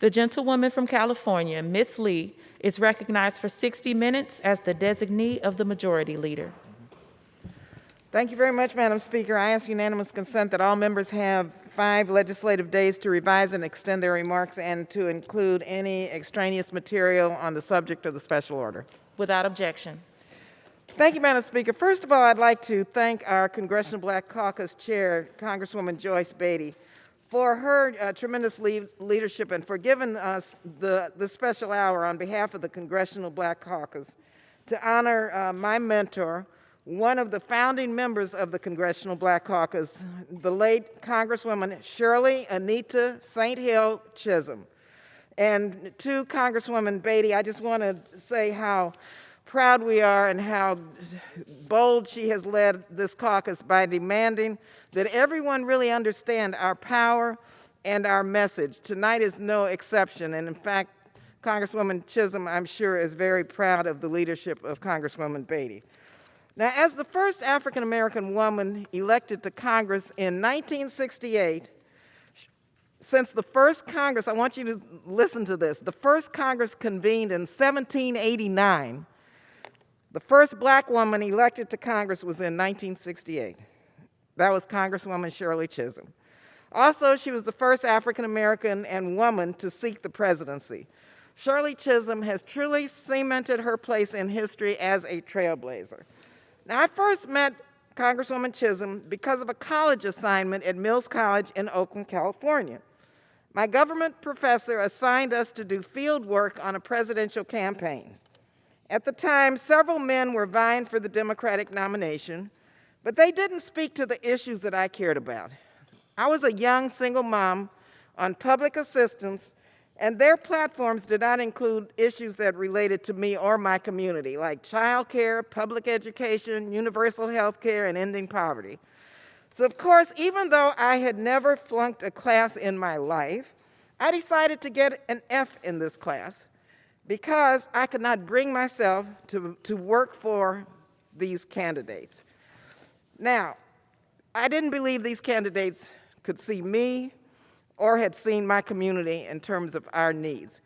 The gentlewoman from California, Ms. Lee, is recognized for 60 minutes as the designee of the Majority Leader. Thank you very much, Madam Speaker. I ask unanimous consent that all members have 5 legislative days to revise and extend their remarks and to include any extraneous material on the subject of the special order. Without objection. Thank you, Madam Speaker. First of all, I'd like to thank our Congressional Black Caucus Chair, Congresswoman Joyce Beatty, for her tremendous leadership and for giving us the special hour on behalf of the Congressional Black Caucus to honor my mentor, one of the founding members of the Congressional Black Caucus, the late Congresswoman Shirley Anita St. Hill Chisholm. And to Congresswoman Beatty, I just want to say how proud we are and how bold she has led this caucus by demanding that everyone really understand our power and our message. Tonight is no exception, and in fact, Congresswoman Chisholm, I'm sure, is very proud of the leadership of Congresswoman Beatty. Now, as the first African-American woman elected to Congress in 1968, since the first Congress, I want you to listen to this, the first Congress convened in 1789, the first black woman elected to Congress was in 1968. That was Congresswoman Shirley Chisholm. Also, she was the first African-American and woman to seek the presidency. Shirley Chisholm has truly cemented her place in history as a trailblazer. Now, I first met Congresswoman Chisholm because of a college assignment at Mills College in Oakland, California. My government professor assigned us to do field work on a presidential campaign. At the time, several men were vying for the Democratic nomination, but they didn't speak to the issues that I cared about. I was a young single mom on public assistance, and their platforms did not include issues that related to me or my community, like child care, public education, universal health care, and ending poverty. So of course, even though I had never flunked a class in my life, I decided to get an F in this class because I could not bring myself to work for these candidates. Now, I didn't believe these candidates could see me or had seen my community in terms of our needs.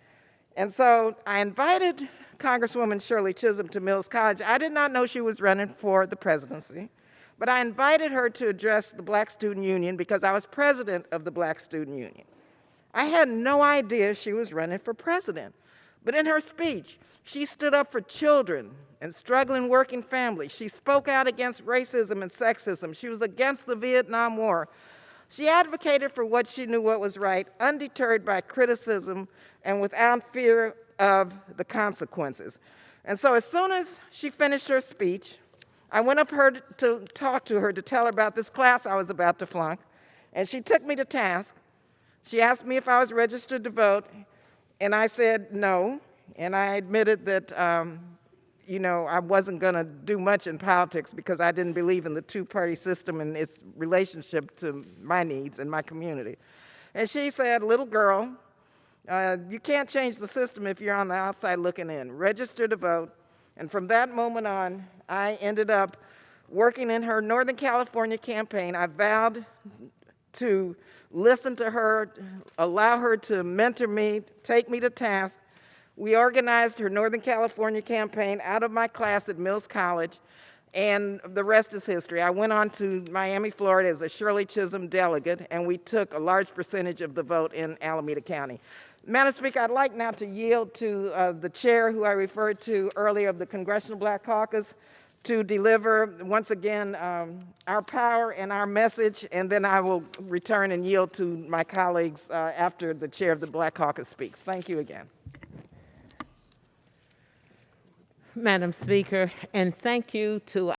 And so I invited Congresswoman Shirley Chisholm to Mills College. I did not know she was running for the presidency, but I invited her to address the Black Student Union because I was president of the Black Student Union. I had no idea she was running for president, but in her speech, she stood up for children and struggling working families. She spoke out against racism and sexism. She was against the Vietnam War. She advocated for what she knew what was right, undeterred by criticism and without fear of the consequences. And so as soon as she finished her speech, I went up to talk to her to tell her about this class I was about to flunk, and she took me to task. She asked me if I was registered to vote, and I said no, and I admitted that I wasn't going to do much in politics because I didn't believe in the two-party system and its relationship to my needs and my community. And she said, little girl, you can't change the system if you're on the outside looking in. Register to vote. And from that moment on, I ended up working in her Northern California campaign. I vowed to listen to her, allow her to mentor me, take me to task. We organized her Northern California campaign out of my class at Mills College, and the rest is history. I went on to Miami, Florida as a Shirley Chisholm delegate, and we took a large percentage of the vote in Alameda County. Madam Speaker, I'd like now to yield to the chair who I referred to earlier of the Congressional Black Caucus to deliver, once again, our power and our message, and then I will return and yield to my colleagues after the chair of the Black Caucus speaks. Thank you again. Madam Speaker, and thank you to